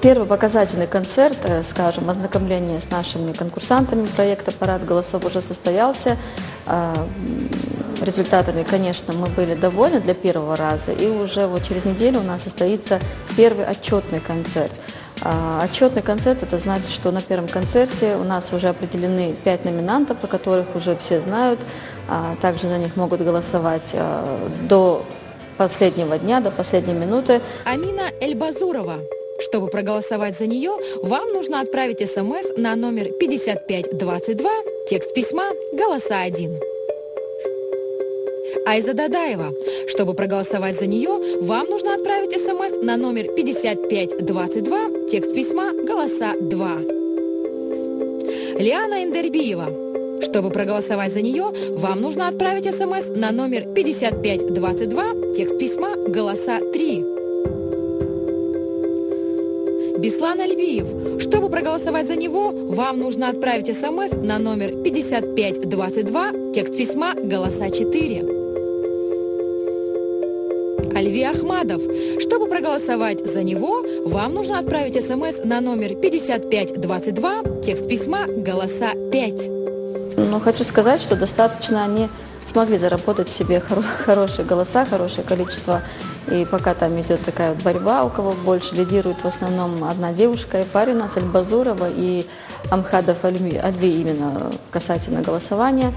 Первый показательный концерт, скажем, ознакомление с нашими конкурсантами проекта «Парад голосов» уже состоялся. Результатами, конечно, мы были довольны для первого раза, и уже вот через неделю у нас состоится первый отчетный концерт. Отчетный концерт – это значит, что на первом концерте у нас уже определены 5 номинантов, о которых уже все знают. Также за них могут голосовать до последнего дня, до последней минуты. Амина Эльбазурова. Чтобы проголосовать за нее, вам нужно отправить СМС на номер 5522, текст письма «Голоса 1». Айза Дадаева. Чтобы проголосовать за нее, вам нужно отправить СМС на номер 5522, текст письма «Голоса 2». Лиана Индербиева. Чтобы проголосовать за нее, вам нужно отправить СМС на номер 5522, текст письма «Голоса 3». Беслан Альбиев. Чтобы проголосовать за него, вам нужно отправить СМС на номер 5522, текст письма «Голоса 4». Альви Ахмадов. Чтобы проголосовать за него, вам нужно отправить СМС на номер 5522, текст письма «Голоса 5». Но хочу сказать, что достаточно они смогли заработать себе хорошие голоса, хорошее количество. И пока там идет такая вот борьба, у кого больше, лидирует в основном одна девушка и парень у нас, Альбазурова и Амхадов Альви, именно касательно голосования.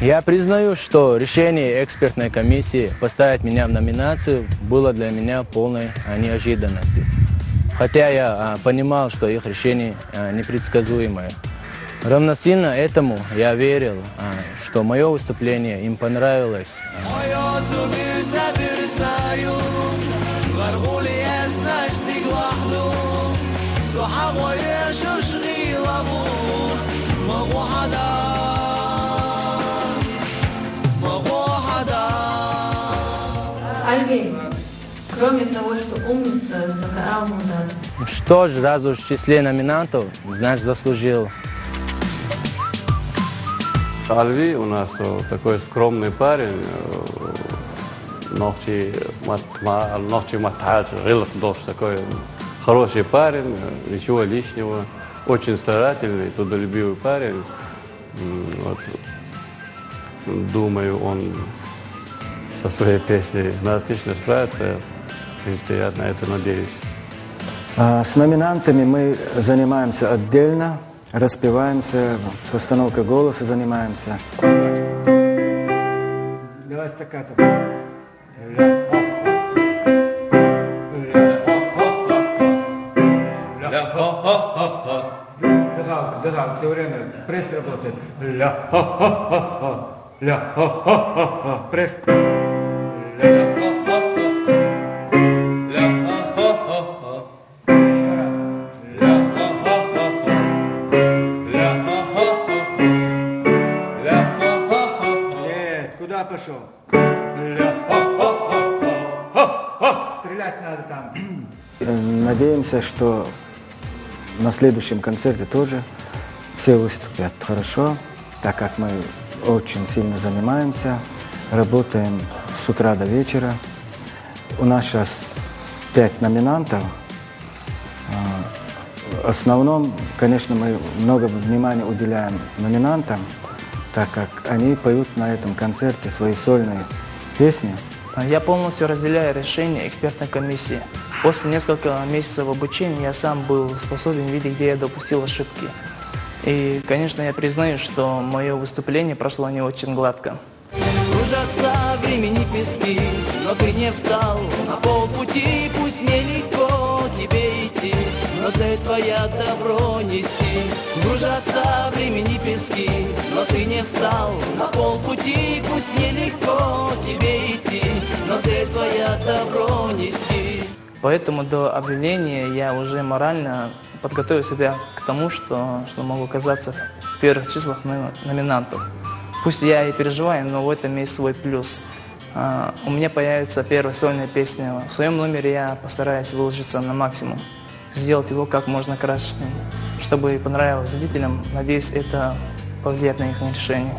Я признаю, что решение экспертной комиссии поставить меня в номинацию было для меня полной неожиданностью. Хотя я понимал, что их решение непредсказуемое. Равносильно этому я верил, что мое выступление им понравилось. Альви, кроме того, что умница, Сахарал Мудар. Что ж, раз уж в числе номинантов, значит, заслужил. Альви у нас такой скромный парень, ногти матач, такой хороший парень, ничего лишнего, очень старательный, трудолюбивый парень. Вот. Думаю, он со своей песней отлично справится. В принципе, я на это надеюсь. С номинантами мы занимаемся отдельно, распеваемся, постановкой голоса занимаемся. Давай стаккато. Да, все время пресс работает. Пресс. Куда пошел? Стрелять надо там. Надеемся, что на следующем концерте тоже все выступят хорошо, так как мы очень сильно занимаемся, работаем с утра до вечера. У нас сейчас 5 номинантов. В основном, конечно, мы много внимания уделяем номинантам, так как они поют на этом концерте свои сольные песни. Я полностью разделяю решение экспертной комиссии. После нескольких месяцев обучения я сам был способен видеть, где я допустил ошибки. И, конечно, я признаю, что мое выступление прошло не очень гладко. Кружатся времени пески, но ты не встал на полпути, пусть нелегко тебе идти, но цель твоя добро нести. Кружатся времени пески, но ты не встал на полпути, пусть нелегко тебе идти, но цель твоя добро нести. Поэтому до объявления я уже морально подготовил себя к тому, что могу оказаться в первых числах номинантов. Пусть я и переживаю, но в этом есть свой плюс. У меня появится первая сольная песня. В своем номере я постараюсь выложиться на максимум, сделать его как можно красочным, чтобы понравилось зрителям. Надеюсь, это повлияет на их решение.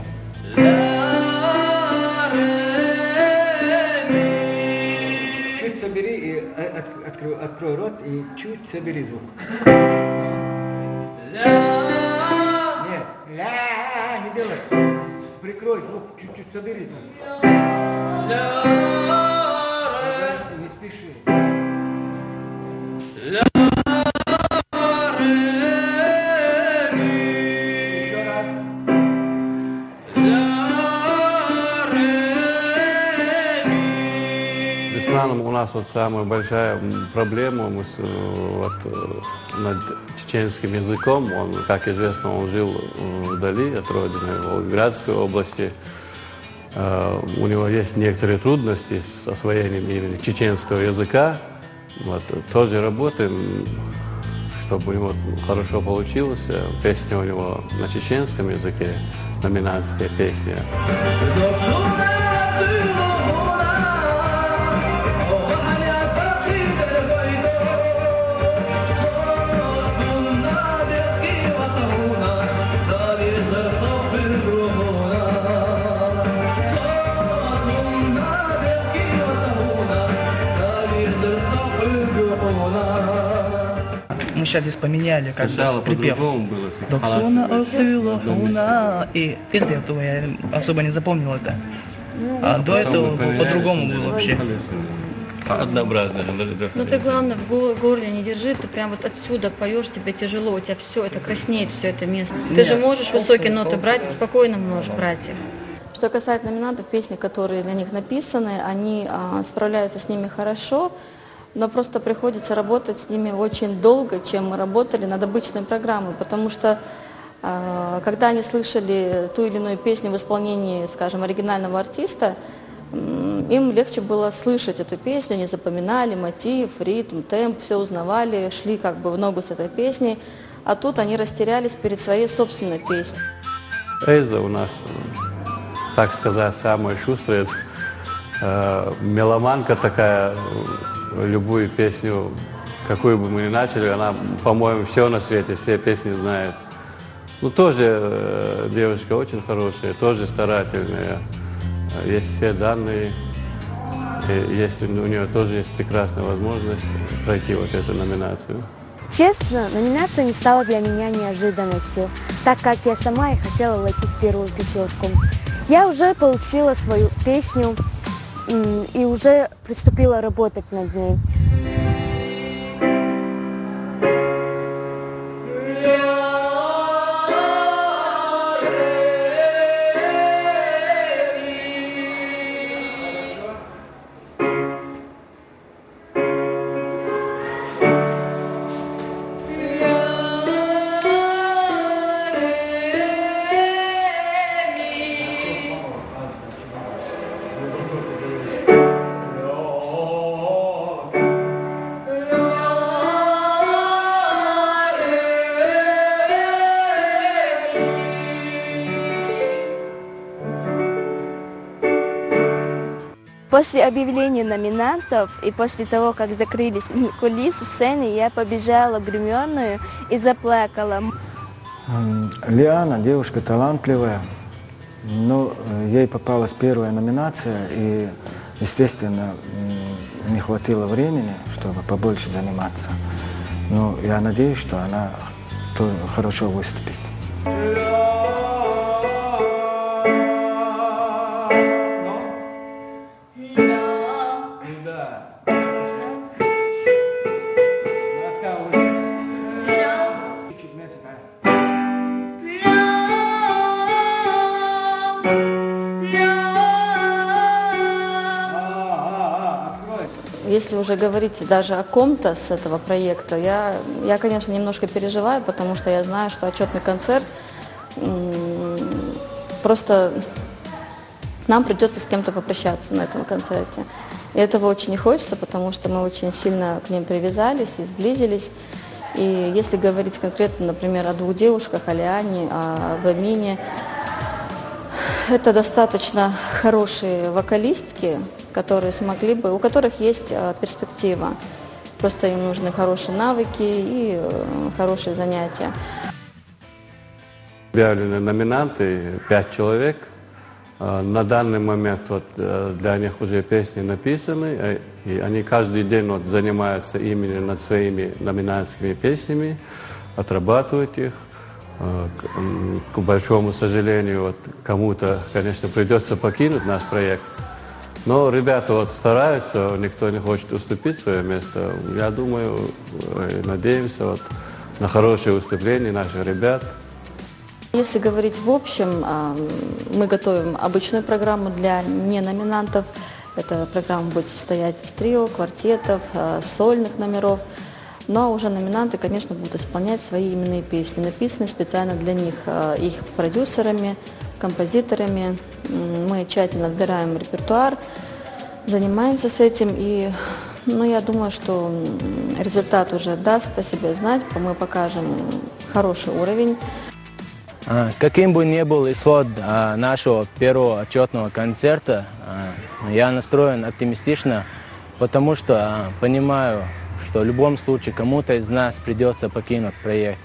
собери и открой рот и чуть собери звук. Нет, не делай. Прикрой звук, чуть-чуть собери звук. Не спеши. Еще раз. С Исландом у нас вот самая большая проблема над чеченским языком. Он, как известно, он жил вдали от родины, в Волгоградской области. У него есть некоторые трудности с освоением именно чеченского языка. Вот, тоже работаем, чтобы у него хорошо получилось. Песня у него на чеченском языке, номинантская песня. Мы сейчас здесь поменяли как Сначала бы припев. по-другому было. Доксуна охрила хуна. И этого я особо не запомнил это. А до этого по-другому было вообще. Однообразно. Но ты, главное, в горле не держи, ты прям вот отсюда поешь, тебе тяжело, у тебя все это краснеет, все это место. Ты же можешь высокие ноты брать, и спокойно можешь брать их. Что касается номинантов, песни, которые для них написаны, они справляются с ними хорошо, но просто приходится работать с ними очень долго, чем мы работали над обычной программой, потому что когда они слышали ту или иную песню в исполнении, скажем, оригинального артиста, им легче было слышать эту песню, они запоминали мотив, ритм, темп, все узнавали, шли как бы в ногу с этой песней, а тут они растерялись перед своей собственной песней. Эйза у нас, так сказать, самая шустрая, меломанка такая, любую песню, какую бы мы ни начали, она, по-моему, все на свете, все песни знает. Ну, тоже девушка очень хорошая, тоже старательная. Есть все данные, есть, у нее тоже есть прекрасная возможность пройти вот эту номинацию. Честно, номинация не стала для меня неожиданностью, так как я сама и хотела войти в первую пятерку. Я уже получила свою песню и уже приступила работать над ней. После объявления номинантов и после того, как закрылись кулисы сцены, я побежала в гримерную и заплакала. Лиана девушка талантливая, но ей попалась первая номинация, и, естественно, не хватило времени, чтобы побольше заниматься. Но я надеюсь, что она хорошо выступит. Если уже говорить даже о ком-то с этого проекта, я, конечно, немножко переживаю, потому что я знаю, что отчетный концерт, просто нам придется с кем-то попрощаться на этом концерте. И этого очень не хочется, потому что мы очень сильно к ним привязались и сблизились. И если говорить конкретно, например, о двух девушках, о Лиане, об Амине, это достаточно хорошие вокалистки, которые смогли бы, у которых есть перспектива. Просто им нужны хорошие навыки и хорошие занятия. Объявлены номинанты, 5 человек. На данный момент вот, для них уже песни написаны, и они каждый день вот, занимаются именно над своими номинантскими песнями, отрабатывают их. К большому сожалению, вот, кому-то, конечно, придется покинуть наш проект. Но ребята вот стараются, никто не хочет уступить свое место. Я думаю, надеемся вот, на хорошее выступление наших ребят. Если говорить в общем, мы готовим обычную программу для неноминантов. Эта программа будет состоять из трио, квартетов, сольных номеров. Но уже номинанты, конечно, будут исполнять свои именные песни, написанные специально для них, их продюсерами, композиторами. Мы тщательно отбираем репертуар, занимаемся с этим, и я думаю, что результат уже даст о себе знать, мы покажем хороший уровень. Каким бы ни был исход нашего первого отчетного концерта, я настроен оптимистично, потому что понимаю, что в любом случае кому-то из нас придется покинуть проект.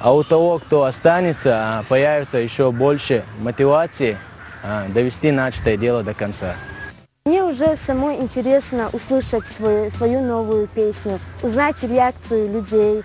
А у того, кто останется, появится еще больше мотивации довести начатое дело до конца. Мне уже самой интересно услышать свою новую песню, узнать реакцию людей.